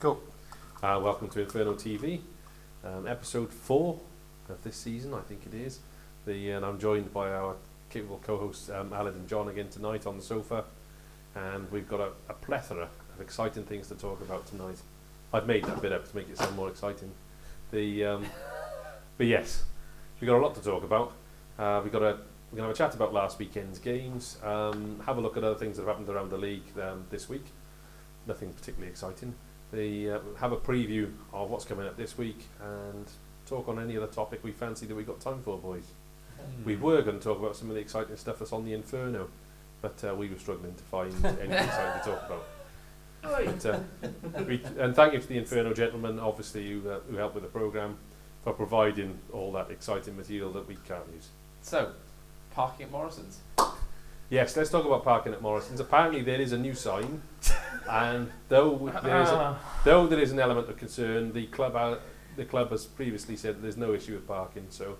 Go. Welcome to Inferno TV, episode 4 of this season, I think it is. And I'm joined by our capable co-hosts Alan and John again tonight on the sofa, and we've got a plethora of exciting things to talk about tonight. I've made that bit up to make it sound more exciting. But yes, we've got a lot to talk about. We're going to have a chat about last weekend's games, have a look at other things that have happened around the league this week. Nothing particularly exciting. Have a preview of what's coming up this week and talk on any other topic we fancy that we've got time for, boys. We were going to talk about some of the exciting stuff that's on the Inferno, but we were struggling to find anything exciting to talk about. And thank you to the Inferno gentlemen, obviously, who helped with the programme, for providing all that exciting material that we can't use. So, parking at Morrison's. Yes, let's talk about parking at Morrison's. Apparently there is a new sign, and though there is an element of concern, the club has previously said that there's no issue with parking, so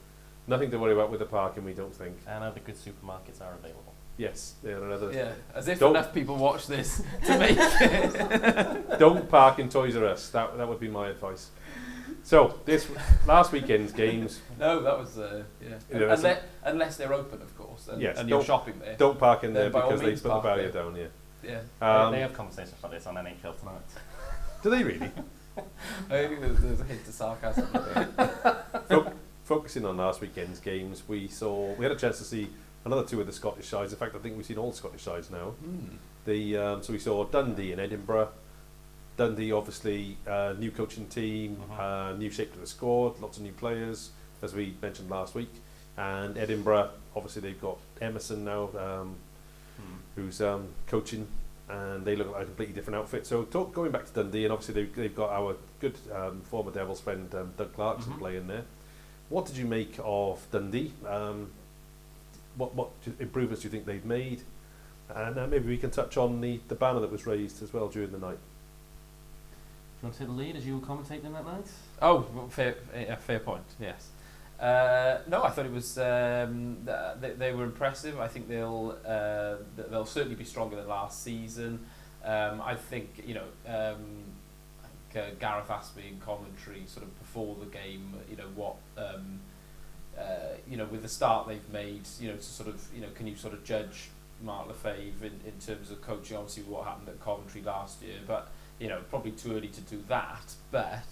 nothing to worry about with the parking, we don't think. And other good supermarkets are available. Yes, there are other. Yeah, as if enough people watch this to make it. Don't park in Toys R Us. That would be my advice. So this last weekend's games. No, that was unless they're open, of course, and you're shopping there. Don't park in there because they put the barrier down. Yeah. They have conversations about this on NHL Tonight. Do they really? I think there's a hint of sarcasm there. Focusing on last weekend's games, we had a chance to see another two of the Scottish sides. In fact, I think we've seen all the Scottish sides now. So we saw Dundee and Edinburgh. Dundee, obviously, new coaching team, new shape to the squad, lots of new players, as we mentioned last week. And Edinburgh, obviously, they've got Emerson now, who's coaching, and they look like a completely different outfit. So going back to Dundee, and obviously they've got our good former Devils friend Doug Clarkson playing there. What did you make of Dundee? What improvements do you think they've made? And maybe we can touch on the banner that was raised as well during the night. Do you want to take the lead as you were commentating that night? Oh, fair point. Yes. No, I thought it was. They were impressive. I think they'll certainly be stronger than last season. I think Gareth asked me in commentary, sort of before the game, with the start they've made, to sort of, can you sort of judge Mark Lefebvre in terms of coaching? Obviously, what happened at Coventry last year, but probably too early to do that. But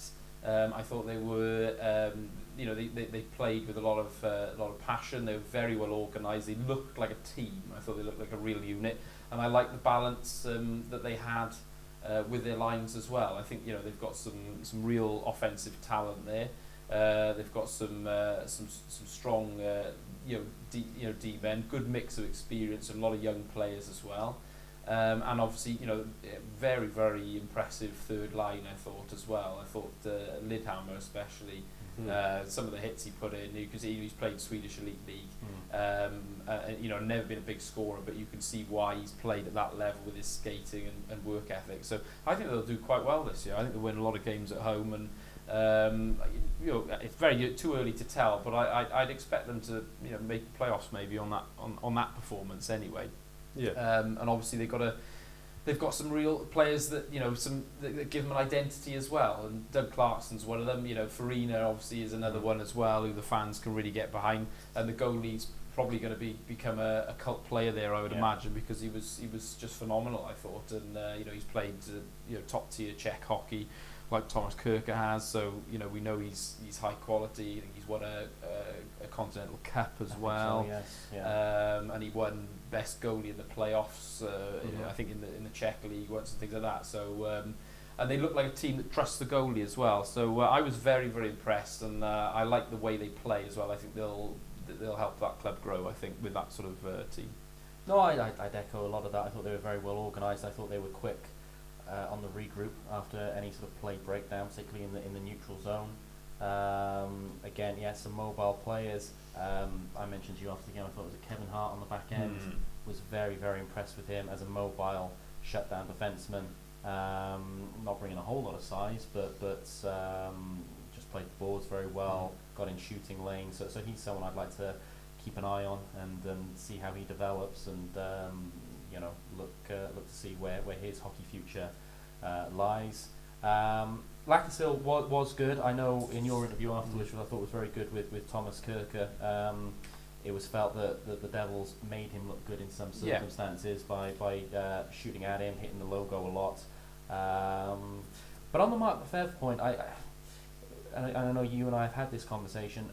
I thought they were, they played with a lot of passion. They were very well organised. They looked like a team. I thought they looked like a real unit, and I liked the balance that they had with their lines as well. I think they've got some real offensive talent there. They've got some strong D men, good mix of experience, and a lot of young players as well. And obviously, very, very impressive third line, I thought, as well. I thought Lidhammer especially, some of the hits he put in, because he's played Swedish Elite League, never been a big scorer, but you can see why he's played at that level with his skating and work ethic. So I think they'll do quite well this year. I think they'll win a lot of games at home, and it's very too early to tell, but I'd expect them to make the playoffs maybe on that performance anyway. Yeah. And obviously they've got some real players that that give them an identity as well. And Doug Clarkson's one of them. Farina obviously is another one as well, who the fans can really get behind. And the goalie's probably going to become a cult player there, I would imagine, because he was just phenomenal, I thought. And he's played top tier Czech hockey like Thomas Kirker has. So we know he's high quality. I think he's won a Continental Cup as well. So, yes. Yeah. And he won best goalie in the playoffs. I think in the Czech league once and things like that. So and they look like a team that trusts the goalie as well. So I was very, very impressed, and I like the way they play as well. I think they'll help that club grow, I think, with that sort of team. No, I'd echo a lot of that. I thought they were very well organised. I thought they were quick on the regroup after any sort of play breakdown, particularly in the neutral zone. Again, some mobile players. I mentioned to you after the game, I thought it was Kevin Hart on the back end. Was very, very impressed with him as a mobile shutdown defenseman. Not bringing a whole lot of size, but just played the boards very well, got in shooting lanes. So he's someone I'd like to keep an eye on and see how he develops, and look to see where his hockey future lies. Lacasille was good. I know in your interview afterwards, which I thought was very good with Thomas Kirker, it was felt that the Devils made him look good in some circumstances by shooting at him, hitting the logo a lot. But on the Mark Lefebvre point, I know you and I have had this conversation.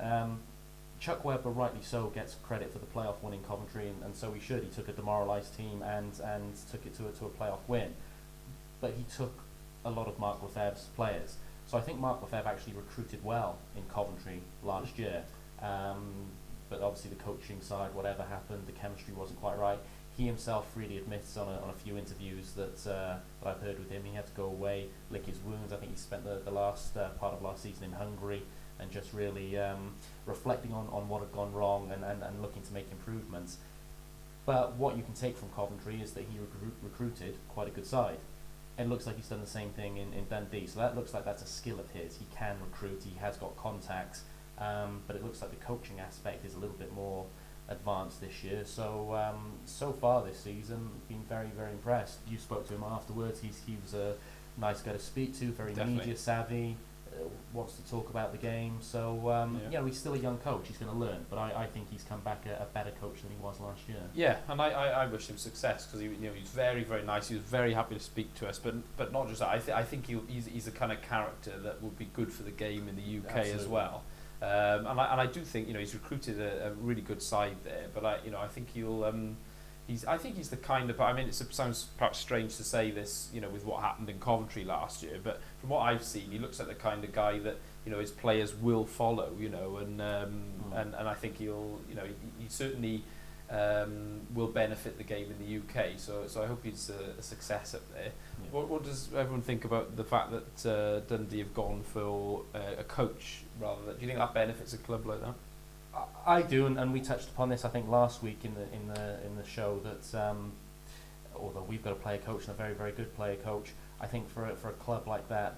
Chuck Webber, rightly so, gets credit for the playoff win in Coventry, and so he should. He took a demoralised team and took it to a playoff win. But he took a lot of Mark Lefebvre's players. So I think Mark Lefebvre actually recruited well in Coventry last year. But obviously the coaching side, whatever happened, the chemistry wasn't quite right. He himself freely admits on a few interviews that I've heard with him, he had to go away, lick his wounds. I think he spent the last part of last season in Hungary and just really reflecting on what had gone wrong and looking to make improvements. But what you can take from Coventry is that he recruited quite a good side. It looks like he's done the same thing in Dundee, so that looks like that's a skill of his. He can recruit, he has got contacts, but it looks like the coaching aspect is a little bit more advanced this year. So so far this season, been very, very impressed. You spoke to him afterwards. He was a nice guy to speak to, very media savvy, wants to talk about the game. So he's still a young coach. He's going to learn, but I think he's come back a better coach than he was last year. Yeah, and I wish him success because he's very, very nice. He was very happy to speak to us, but not just that. I think he's the kind of character that would be good for the game in the UK Absolutely. As well. And I do think he's recruited a really good side there, but I think I think he's the kind of, I mean, it sounds perhaps strange to say this, with what happened in Coventry last year, but from what I've seen, he looks like the kind of guy that his players will follow, and I think he certainly will benefit the game in the UK. So I hope he's a success up there. Yeah. What does everyone think about the fact that Dundee have gone for a coach rather than? Do you think that benefits a club like that? I do, and we touched upon this I think last week in the show that although we've got a player coach and a very, very good player coach, I think for a club like that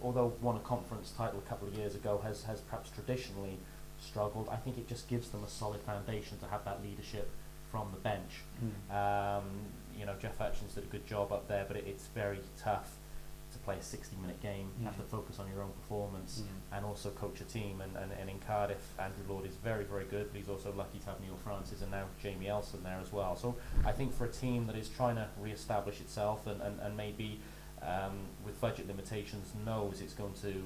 although won a conference title a couple of years ago, has perhaps traditionally struggled. I think it just gives them a solid foundation to have that leadership from the bench. Jeff Hutchins did a good job up there, but it's very tough to play a 60-minute game, have to focus on your own performance and also coach a team. And in Cardiff, Andrew Lord is very, very good, but he's also lucky to have Neil Francis and now Jamie Elson there as well. So I think for a team that is trying to re-establish itself and maybe with budget limitations knows it's going to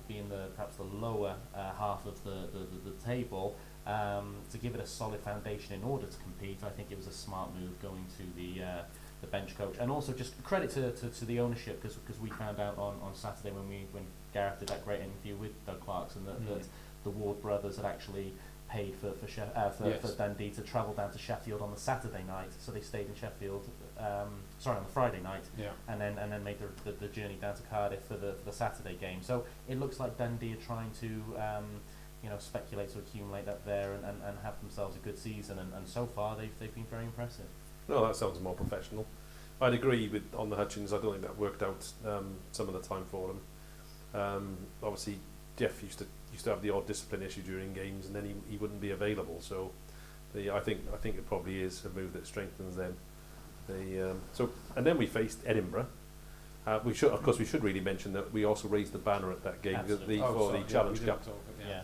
be in perhaps the lower half of the table, to give it a solid foundation in order to compete, I think it was a smart move going to the bench coach. And also just credit to the ownership, because we found out on Saturday when Gareth did that great interview with Doug Clarkson that the Ward brothers had actually paid for Dundee to travel down to Sheffield on the Saturday night, so they stayed in Sheffield on the Friday night, and then made the journey down to Cardiff for the Saturday game. So it looks like Dundee are trying to speculate to accumulate up there and have themselves a good season, and so far they've been very impressive. No, that sounds more professional. I'd agree on the Hutchins. I don't think that worked out some of the time for them. Obviously, Jeff used to have the odd discipline issue during games, and then he wouldn't be available. So, I think it probably is a move that strengthens them. And then we faced Edinburgh. We should really mention that we also raised the banner at that game for the Challenge Cup.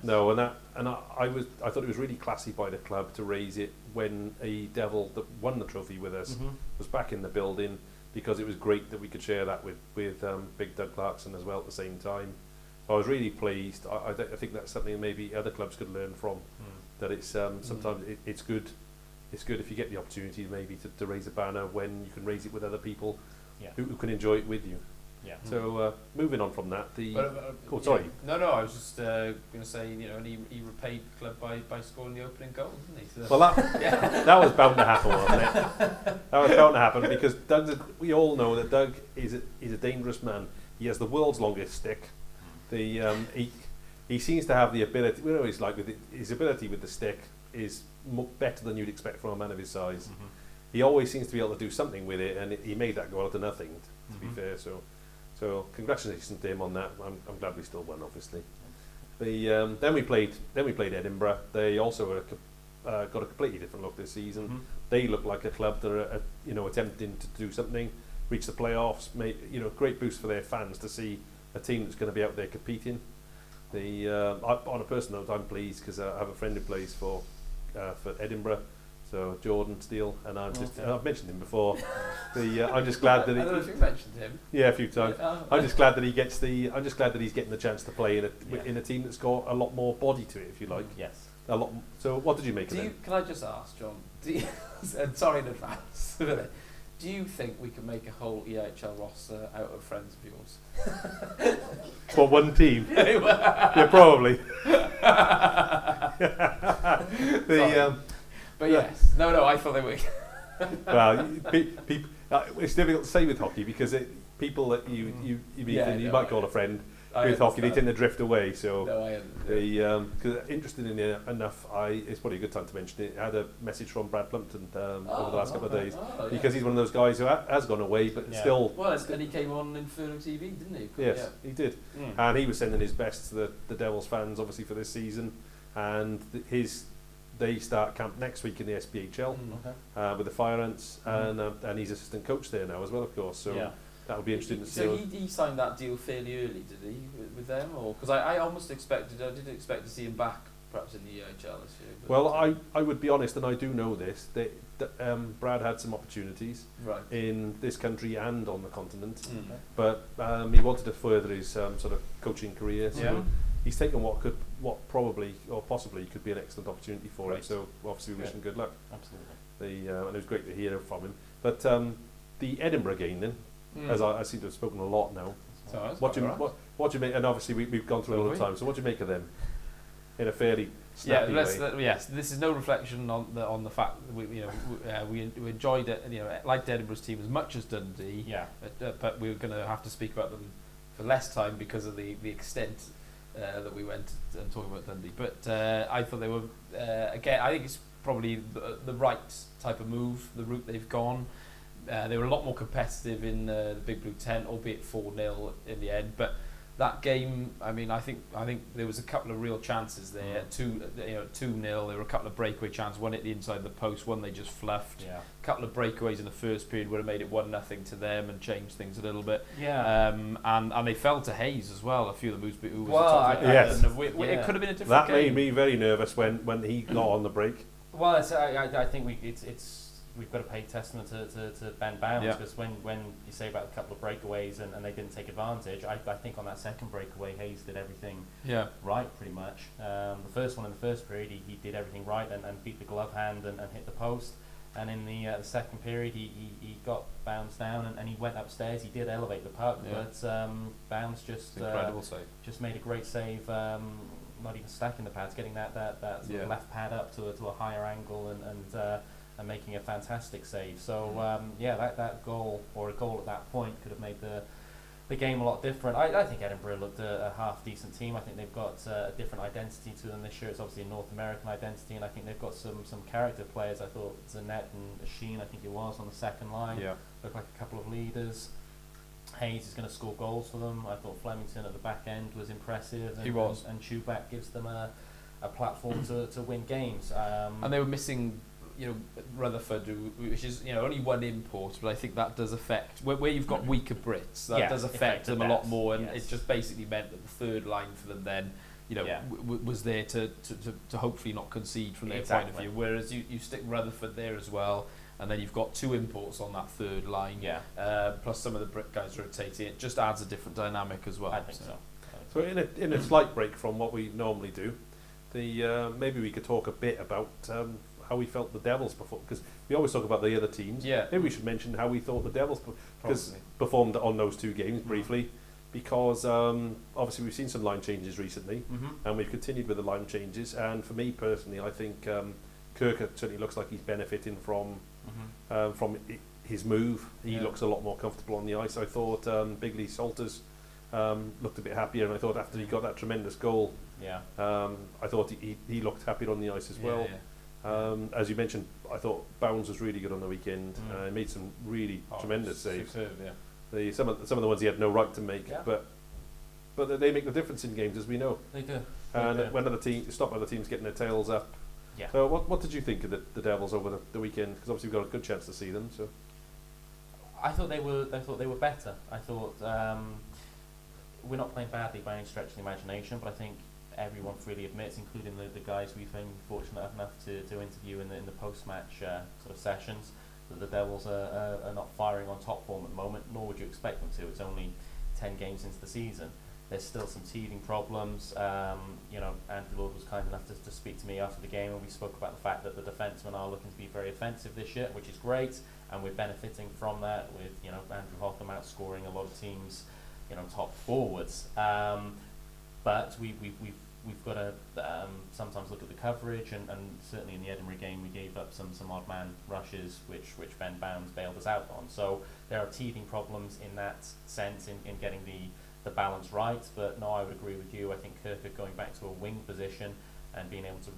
No, and I thought it was really classy by the club to raise it when a Devil that won the trophy with us was back in the building, because it was great that we could share that with Big Doug Clarkson as well at the same time. So I was really pleased. I think that's something maybe other clubs could learn from. That it's sometimes it's good. It's good if you get the opportunity maybe to raise a banner when you can raise it with other people who can enjoy it with you. Yeah. So moving on from that, sorry. No, I was just going to say, and he repaid the club by scoring the opening goal, didn't he? So well, that was bound to happen, wasn't it? That was bound to happen because we all know that Doug is a dangerous man. He has the world's longest stick. He seems to have the ability. We know he's like his ability with the stick is better than you'd expect from a man of his size. He always seems to be able to do something with it, and he made that go out to nothing. To be fair, so congratulations to him on that. I'm glad we still won, obviously. Then we played Edinburgh. They also got a completely different look this season. They look like a club that are attempting to do something. reach the playoffs. Great boost for their fans to see a team that's going to be out there competing. On a personal note, I'm pleased because I have a friend who plays for Edinburgh. So Jordan Steele, and I've mentioned him before. I'm just glad that I don't know if you mentioned him. Yeah, a few times. Yeah. I'm just glad that I'm just glad that he's getting the chance to play in a team that's got a lot more body to it, if you like. Yes. A lot. So, what did you make of him? Can I just ask, John? And sorry in advance. Do you think we can make a whole EHL roster out of friends of yours? For one team? Yeah, probably. But yes, no, I thought they were. Well, it's difficult to say with hockey because people that you meet and you might call a friend with hockey, they tend to drift away. So, interestingly enough, it's probably a good time to mention it. I had a message from Brad Plumpton over the last couple of days because he's one of those guys who has gone away, but still. Well, and he came on Inferno TV, didn't he? Yes, he did, and he was sending his best to the Devils fans, obviously for this season, and they start camp next week in the SPHL with the Fire Ants, and he's assistant coach there now as well, of course. So that'll be interesting to see. So he signed that deal fairly early, did he, with them, or because I didn't expect to see him back perhaps in the EHL this year. Well, I would be honest, and I do know this, that Brad had some opportunities in this country and on the continent, but he wanted to further his sort of coaching career. So he's taken what probably or possibly could be an excellent opportunity for him. So obviously we wish him good luck. Absolutely. And it was great to hear from him. But the Edinburgh game then, as I seem to have spoken a lot now. So what do you make? And obviously we've gone through a lot of time. So what do you make of them? In a fairly snappy way. Yes, this is no reflection on the fact that we enjoyed it. Liked Edinburgh's team as much as Dundee. Yeah. But we're going to have to speak about them for less time because of the extent that we went and talking about Dundee. But I thought they were again. I think it's probably the right type of move. The route they've gone. They were a lot more competitive in the Big Blue tent, albeit 4-0 in the end. But that game, I mean, I think there was a couple of real chances there. 2-0. There were a couple of breakaway chances. One hit the inside of the post. One they just fluffed. Yeah. A couple of breakaways in the first period would have made it 1-0 to them and changed things a little bit. Yeah. And they fell to Hayes as well. A few of the moves. It could have been a different game. That made me very nervous when he got on the break. Well, I think we've got to pay testament to Ben Bounds because when you say about a couple of breakaways and they didn't take advantage, I think on that second breakaway Hayes did everything right pretty much. The first one in the first period he did everything right and beat the glove hand and hit the post, and in the second period he got Bounds down and he went upstairs. He did elevate the puck, but Bounds just made a great save. Not even stacking the pads, getting that sort of left pad up to a higher angle and making a fantastic save. So that goal or a goal at that point could have made the game a lot different. I think Edinburgh looked a half decent team. I think they've got a different identity to them this year. It's obviously a North American identity, and I think they've got some character players. I thought Zanet and Sheen, I think it was, on the second line, looked like a couple of leaders. Hayes is going to score goals for them. I thought Flemington at the back end was impressive. And, he was. And Chubak gives them a platform to win games. And they were missing Rutherford, which is only one import, but I think that does affect where you've got weaker Brits. That does affect them a lot more, and it just basically meant that the third line for them then, was there to hopefully not concede from their point of view. Whereas you stick Rutherford there as well, and then you've got two imports on that third line. Plus some of the Brit guys rotating. It just adds a different dynamic as well. I think so. So in a slight break from what we normally do, maybe we could talk a bit about. How we felt the Devils performed, because we always talk about the other teams. Maybe we should mention how we thought the Devils performed on those two games briefly, because obviously we've seen some line changes recently, and we've continued with the line changes. And for me personally, I think Kirk certainly looks like he's benefiting from his move. He looks a lot more comfortable on the ice. I thought Bigley Salters looked a bit happier, and I thought after he got that tremendous goal, I thought he looked happier on the ice as well. As you mentioned, I thought Bounds was really good on the weekend. He made some really tremendous saves. Superb, some of the ones he had no right to make, but they make the difference in games, as we know. They do. And when other teams stop other teams getting their tails up. So what did you think of the Devils over the weekend? Because obviously we've got a good chance to see them. So I thought they were better. I thought we're not playing badly by any stretch of the imagination, but I think everyone freely admits, including the guys we've been fortunate enough to interview in the post-match sort of sessions, that the Devils are not firing on top form at the moment, nor would you expect them to. It's only 10 games into the season. There's still some teething problems. Andrew Lord was kind enough to speak to me after the game, and we spoke about the fact that the defensemen are looking to be very offensive this year, which is great, and we're benefiting from that with Andrew Hotham outscoring a lot of teams, top forwards. But we've got to sometimes look at the coverage, and certainly in the Edinburgh game we gave up some odd man rushes which Ben Bounds bailed us out on. So there are teething problems in that sense in getting the balance right. But no, I would agree with you. I think Kirkuk going back to a wing position and being able to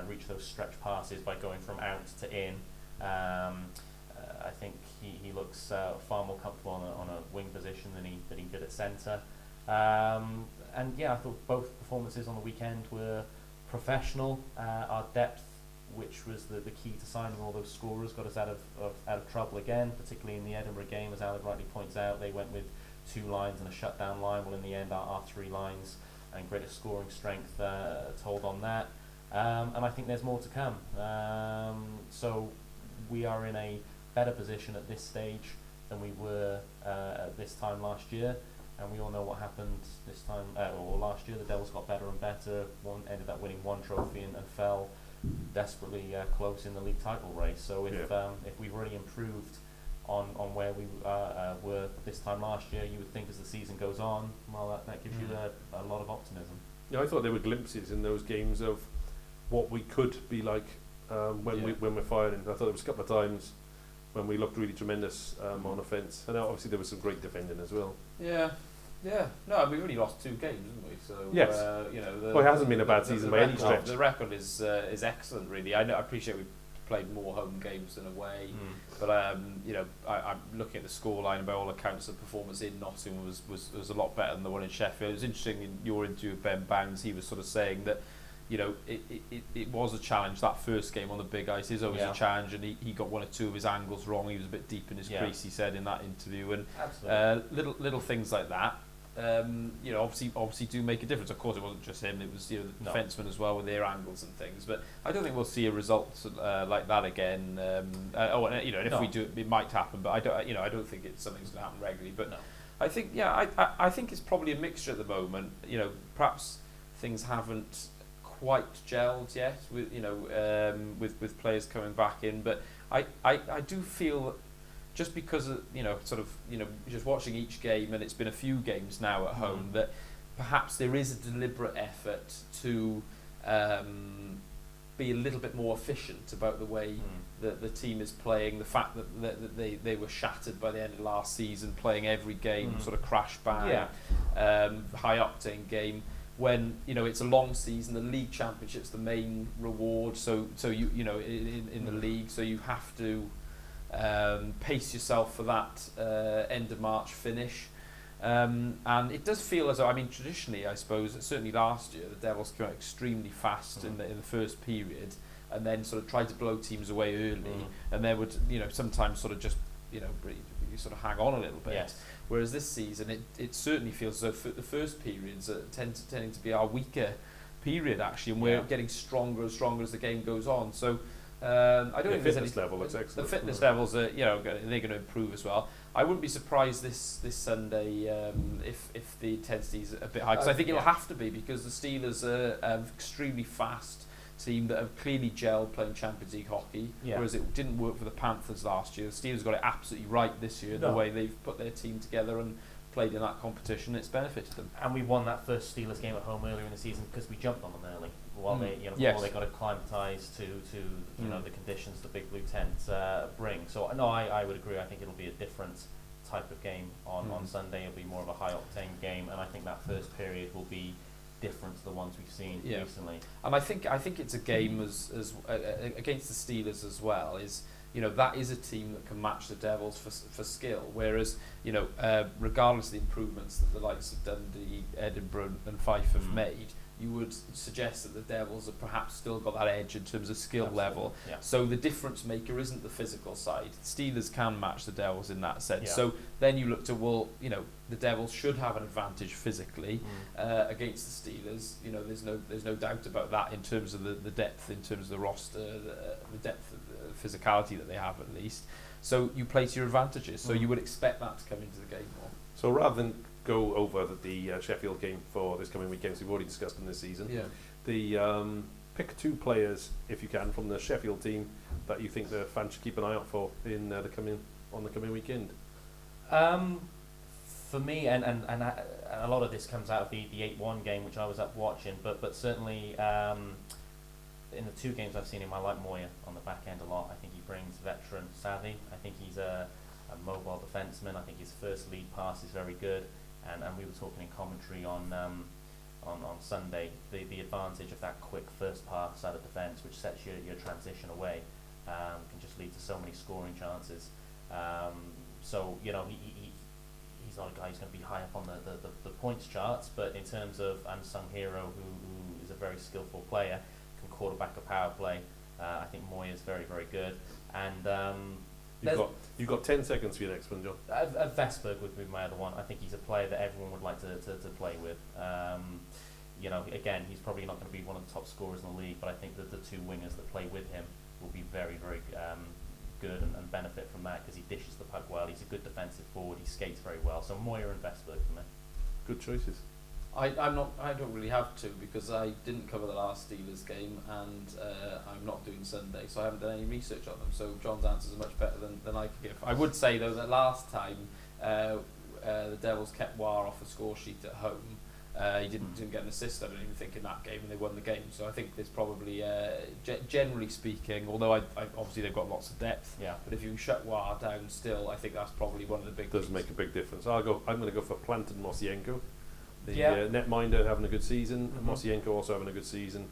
reach those stretch passes by going from out to in, I think he looks far more comfortable on a wing position than he did at centre. And yeah, I thought both performances on the weekend were professional. Our depth, which was the key to signing all those scorers, got us out of trouble again, particularly in the Edinburgh game. As Alan rightly points out, they went with 2 lines and a shutdown line. Well, in the end, our 3 lines and greater scoring strength told on that. And I think there's more to come. So we are in a better position at this stage than we were at this time last year. And we all know what happened this time, or last year. The Devils got better and better. Ended up winning 1 trophy and fell desperately close in the league title race. So if we've already improved on where we were this time last year, you would think as the season goes on, well, that gives you a lot of optimism. Yeah, I thought there were glimpses in those games of what we could be like when we're firing. I thought there was a couple of times when we looked really tremendous on offence, and obviously there was some great defending as well. Yeah. No, I mean, we only lost 2 games, didn't we? So yes. It hasn't been a bad season by any stretch. The record is excellent, really. I appreciate we played more home games than away, but I'm looking at the scoreline. By all accounts, the performance in Nottingham was a lot better than the one in Sheffield. It was interesting in your interview with Ben Bounds. He was sort of saying that it was a challenge. That first game on the big ice is always a challenge, and he got 1 or 2 of his angles wrong. He was a bit deep in his crease, he said in that interview, and little things like that. Obviously do make a difference. Of course, it wasn't just him; it was the defensemen as well with their angles and things. But I don't think we'll see a result like that again. If we do, it might happen. But I don't think it's something that's going to happen regularly. But I think, I think it's probably a mixture at the moment. Perhaps things haven't quite gelled yet with players coming back in. But I do feel, just because of, just watching each game, and it's been a few games now at home, that perhaps there is a deliberate effort to be a little bit more efficient about the way that the team is playing. The fact that they were shattered by the end of last season, playing every game sort of crash bang, high octane game. When it's a long season, the league championship's the main reward. So you in the league, so you have to pace yourself for that end of March finish, and it does feel as though, traditionally, I suppose, certainly last year, the Devils came out extremely fast in the first period, and then sort of tried to blow teams away early, and they would sometimes sort of just sort of hang on a little bit. Yes. Whereas this season, it certainly feels as though the first periods tending to be our weaker period, actually, and we're getting stronger and stronger as the game goes on. So I don't think there's any level. It's excellent. The fitness levels are, they're going to improve as well. I wouldn't be surprised this Sunday if the intensity is a bit high, because I think it'll have to be, because the Steelers are an extremely fast team that have clearly gelled playing Champions League hockey, whereas it didn't work for the Panthers last year. The Steelers got it absolutely right this year, the way they've put their team together and played in that competition. It's benefited them. And we won that first Steelers game at home earlier in the season because we jumped on them early, while they before they got acclimatised to the conditions the Big Blue Tent bring. So no, I would agree. I think it'll be a different type of game on Sunday. It'll be more of a high octane game, and I think that first period will be different to the ones we've seen recently. And I think it's a game as against the Steelers as well. Is that is a team that can match the Devils for skill. Whereas regardless of the improvements that the likes of Dundee, Edinburgh, and Fife have made, you would suggest that the Devils have perhaps still got that edge in terms of skill level. Yeah. So the difference maker isn't the physical side. Steelers can match the Devils in that sense. Yeah. So then you look to, well, you know, the Devils should have an advantage physically against the Steelers. You know, there's no doubt about that in terms of the depth, in terms of the roster, the depth of the physicality that they have at least. So you play to your advantages. So you would expect that to come into the game more. So rather than go over the Sheffield game for this coming weekend, 'cause we've already discussed them this season. Yeah. The pick 2 players, if you can, from the Sheffield team that you think the fans should keep an eye out for in the coming weekend. For me, and a lot of this comes out of the 8-1 game, which I was up watching, but certainly in the 2 games I've seen him, I like Moya on the back end a lot. I think he brings veteran savvy. I think he's a mobile defenseman. I think his first lead pass is very good. And we were talking in commentary on Sunday, the advantage of that quick first pass out of defence, which sets your transition away, can just lead to so many scoring chances. So, you know, he's not a guy who's going to be high up on the points charts, but in terms of unsung hero who is a very skillful player, can quarterback a power play, I think Moya is very, very good. And You've got 10 seconds for your next one, John. Vestberg would be my other one. I think he's a player that everyone would like to play with. You know, again, he's probably not going to be one of the top scorers in the league, but I think that the 2 wingers that play with him will be very, very good and benefit from that, because he dishes the puck well. He's a good defensive forward. He skates very well. So Moya and Vestberg for me. Good choices. I don't really have to, because I didn't cover the last Steelers game, and I'm not doing Sunday, so I haven't done any research on them. So John's answers are much better than I could give. I would say though that last time the Devils kept War off a score sheet at home. He didn't get an assist, I don't even think, in that game, and they won the game. So I think there's probably, generally speaking, although I obviously they've got lots of depth, but if you shut War down still, I think that's probably one of the big Does things. make a big difference. I'm going to go for Plant and Mosienko. The Yeah. netminder having a good season, Mosienko also having a good season.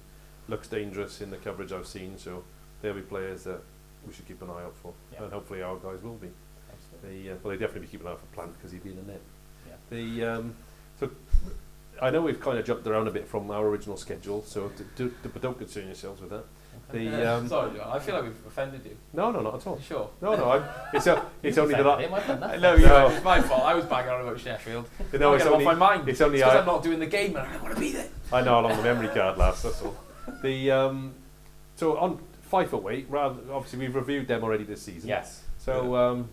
Looks dangerous in the coverage I've seen, so they'll be players that we should keep an eye out for, and hopefully our guys will be. Well, they definitely be keeping an eye out for Plant, because he'd be in the net. So I know we've kind of jumped around a bit from our original schedule, so but don't concern yourselves with that. Sorry, John, I feel like we've offended you. No, not at all. You sure? No, it's only that No, it's my fault. I was banging on about Sheffield. No, it's only, off my mind. It's only because I'm not doing the game and I don't want to be there. I know how long the memory card lasts. That's all. So on Fife away, obviously we've reviewed them already this season. Yes. So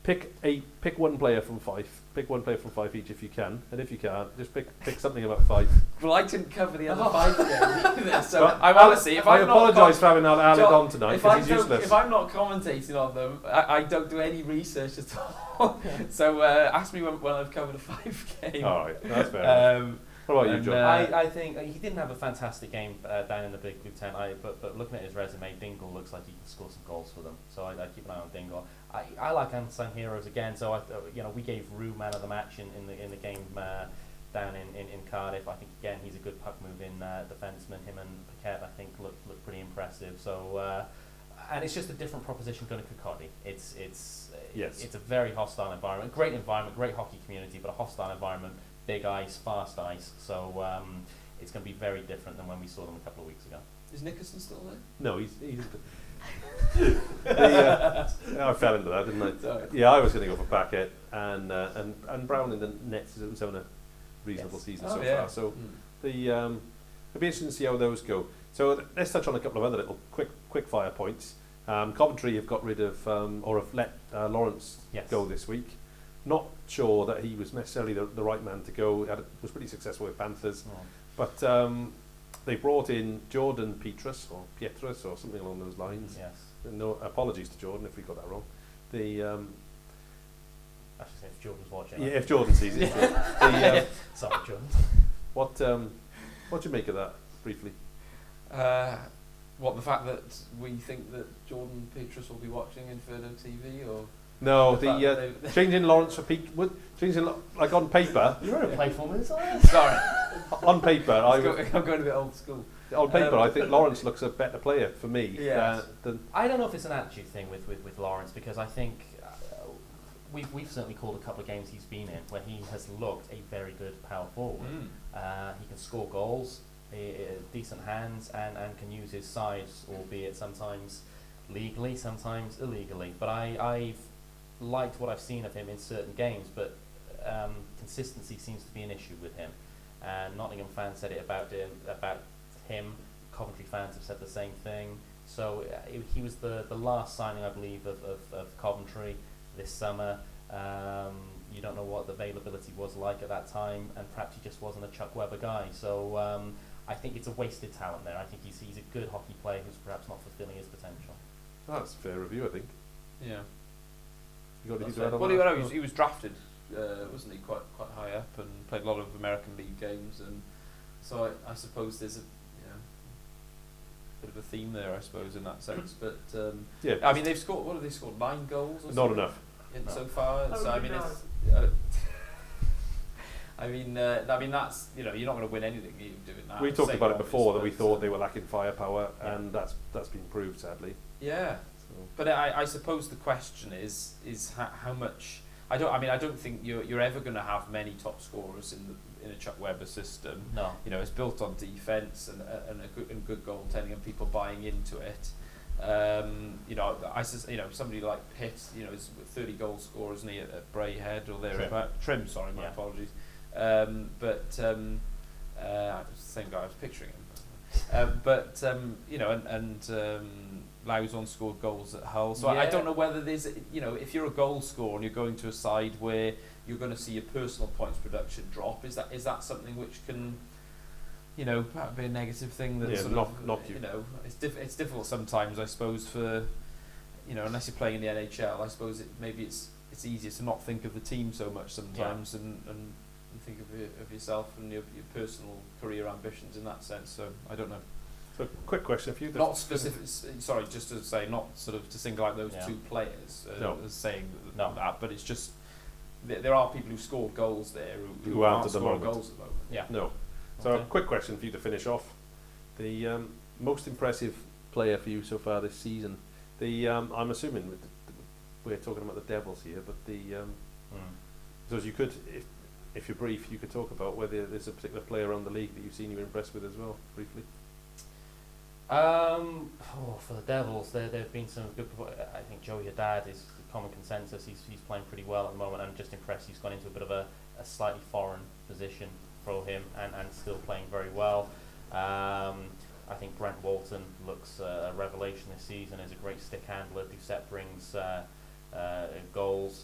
pick one player from Fife. Pick one player from Fife each if you can, and if you can't, just pick something about Fife. Well, I didn't cover the other 5 games either, so Well, I'm honestly, if I I'm apologise for having Alec John, on tonight, because he's useless. If I'm not commentating on them, I don't do any research at all. So ask me when I've covered a 5 game. All right, that's fair. What about you, John? I think he didn't have a fantastic game down in the Big Blue Tent, but looking at his resume, Dingle looks like he can score some goals for them. So I keep an eye on Dingle. I like unsung heroes again. So we gave Rue man of the match in the game down in Cardiff. I think again he's a good puck moving defenseman. Him and Paquette I think look pretty impressive. So and it's just a different proposition going to Kirkcaldy. It's a very hostile environment, great hockey community, but a hostile environment. Big ice, fast ice, so it's going to be very different than when we saw them a couple of weeks ago. Is Nickerson still there? No, he's I fell into that, didn't I? Sorry. Yeah, I was going to go for Paquette and Brown in the nets is having a reasonable season so far. So it'll be interesting to see how those go. So let's touch on a couple of other little quick fire points. Coventry have got rid of or have let Lawrence go this week. Not sure that he was necessarily the right man to go. Was pretty successful with Panthers, but they brought in Jordan Pietrus or something along those lines. Yes. No apologies to Jordan if we got that wrong. I should say if Jordan's watching. Yeah, if Jordan sees it. Sorry, Jordan. What do you make of that briefly? What, the fact that we think that Jordan Petrus will be watching Inferno TV, or no, changing Lawrence for Pete, like on paper. You were play for me, sorry. On paper, I'm going a bit old school. On paper, I think Lawrence looks a better player for me. Yes. Than I don't know if it's an attitude thing with Lawrence, because I think we've certainly called a couple of games he's been in where he has looked a very good power forward. He can score goals, decent hands, and can use his size, albeit sometimes legally, sometimes illegally. But I've liked what I've seen of him in certain games, but consistency seems to be an issue with him. And Nottingham fans said it about him. Coventry fans have said the same thing. So he was the last signing, I believe, of Coventry this summer. You don't know what the availability was like at that time, and perhaps he just wasn't a Chuck Webber guy. So I think it's a wasted talent there. I think he's a good hockey player who's perhaps not fulfilling his potential. Oh, that's a fair review, I think. Yeah. You got anything to add on well, that? he was drafted, wasn't he, quite high up, and played a lot of American League games, and so I suppose there's a bit of a theme there, I suppose, in that sense. But yeah, I mean, they've scored. What have they scored? 9 goals. Or not enough. So far. So I mean, I mean that's you're not going to win anything you doing that. We talked about it before that we thought they were lacking firepower, and that's been proved, sadly. Yeah. So. But I suppose the question is how much. I don't think you're ever going to have many top scorers in a Chuck Webber system. No. It's built on defence and good goaltending and people buying into it. Somebody like Pitt, is 30 goal scorer, isn't he, at Braehead or thereabout? Trim, sorry, my apologies. Same guy I was picturing him. Lauzon scored goals at Hull, so I don't know whether there's, if you're a goal scorer and you're going to a side where you're going to see your personal points production drop, is that something which can, perhaps be a negative thing that knock you. It's difficult sometimes, I suppose, for, unless you're playing in the NHL, I suppose it's easier to not think of the team so much sometimes and think of yourself and your personal career ambitions in that sense. So I don't know. So, quick question: if you not specific, sorry, just to say, not sort of to single out those two players as saying that, but it's just there are people who scored goals there who aren't scoring goals at the moment. Yeah. No. So, a quick question for you to finish off: the most impressive player for you so far this season. I'm assuming we're talking about the Devils here, but so as you could, if you're brief, you could talk about whether there's a particular player around the league that you've seen you impressed with as well, briefly. For the Devils, there have been some good. I think Joey Haddad is the common consensus. He's playing pretty well at the moment. I'm just impressed. He's gone into a bit of a slightly foreign position for him and still playing very well. I think Brent Walton looks a revelation this season. Is a great stick handler. Doucette brings goals.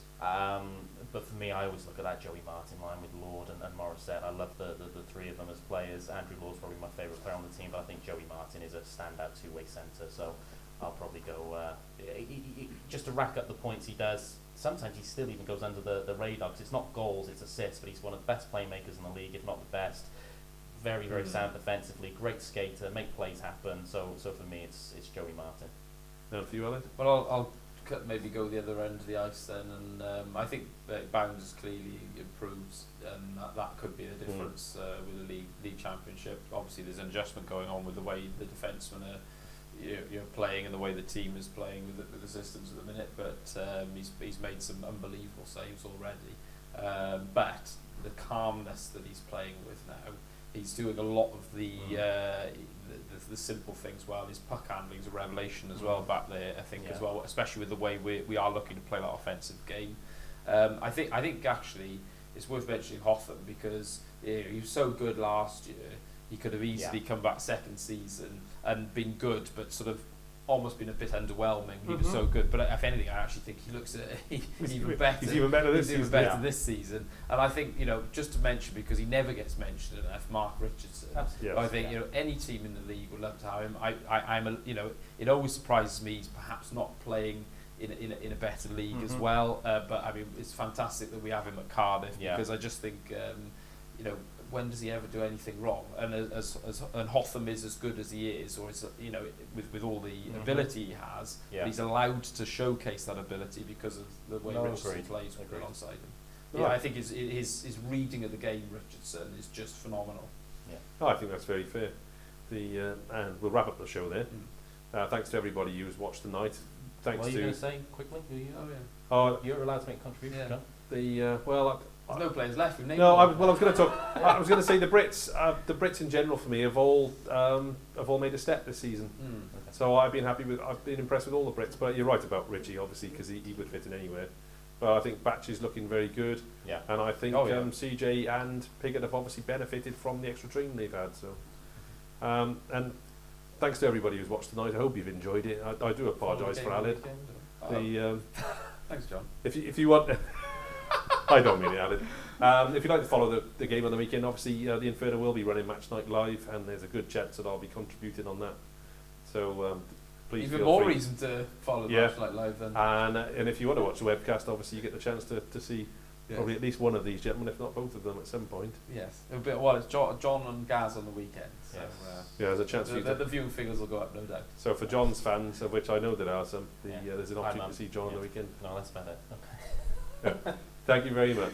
But for me, I always look at that Joey Martin line with Lord and Morissette. I love the three of them as players. Andrew Lord's probably my favourite player on the team, but I think Joey Martin is a standout two-way centre. So I'll probably go just to rack up the points he does. Sometimes he still even goes under the radar because it's not goals, it's assists. But he's one of the best playmakers in the league, if not the best. Very, very sound defensively. Great skater, make plays happen. So for me, it's Joey Martin. Now for you, Alan? Well, I'll maybe go the other end of the ice then, and I think Bounds clearly improves, and that could be the difference with the league championship. Obviously, there's an adjustment going on with the way the defensemen are playing and the way the team is playing with the systems at the minute. But he's made some unbelievable saves already. But the calmness that he's playing with now, he's doing a lot of the simple things well. His puck handling is a revelation as well back there, I think, as well, especially with the way we are looking to play that offensive game. I think actually it's worth mentioning Hotham because he was so good last year. He could have easily come back second season and been good, but sort of almost been a bit underwhelming. He was so good, but if anything, I actually think he looks even better. He's even better this season. Even better this season. And I think just to mention, because he never gets mentioned enough, Mark Richardson. Yes. I think any team in the league would love to have him. It always surprises me he's perhaps not playing in a better league as well. But I mean, it's fantastic that we have him at Cardiff because I just think when does he ever do anything wrong? And and Hotham is as good as he is, or is with all the ability he has, but he's allowed to showcase that ability because of the way Richardson plays alongside him. I think his reading of the game, Richardson, is just phenomenal. Yeah, I think that's very fair. And we'll wrap up the show there. Thanks to everybody who's watched tonight. thanks What are you to going to say quickly? Who you? Oh yeah. oh, You're allowed to make contributions, Yeah. John. the well. There's no players left. We've named No, them. I was going to talk. I was going to say the Brits in general for me have all made a step this season. So I've been impressed with all the Brits. But you're right about Richie, obviously, because he would fit in anywhere. But I think Batch is looking very good, Yeah. and I think Oh, yeah. CJ and Piggott have obviously benefited from the extra training they've had. So, and thanks to everybody who's watched tonight. I hope you've enjoyed it. I do apologise for Alid. Thanks, John. If you want. I don't mean it, Alan. If you'd like to follow the game on the weekend, obviously the Inferno will be running Match Night Live, and there's a good chance that I'll be contributing on that. So please Even feel more free. reason to follow the Yeah. Match Night Live then. And if you want to watch the webcast, obviously you get the chance to see Yes. probably at least one of these gentlemen, if not both of them, at some point. Yes. Well, it's John and Gaz on the weekend. So, Yes. Yeah, there's a chance for you the to. viewing figures will go up, no doubt. So for John's fans, of which I know there are some, Yeah. there's an Hi, opportunity man. to see John on the weekend. No, that's better. Okay. Thank you very much.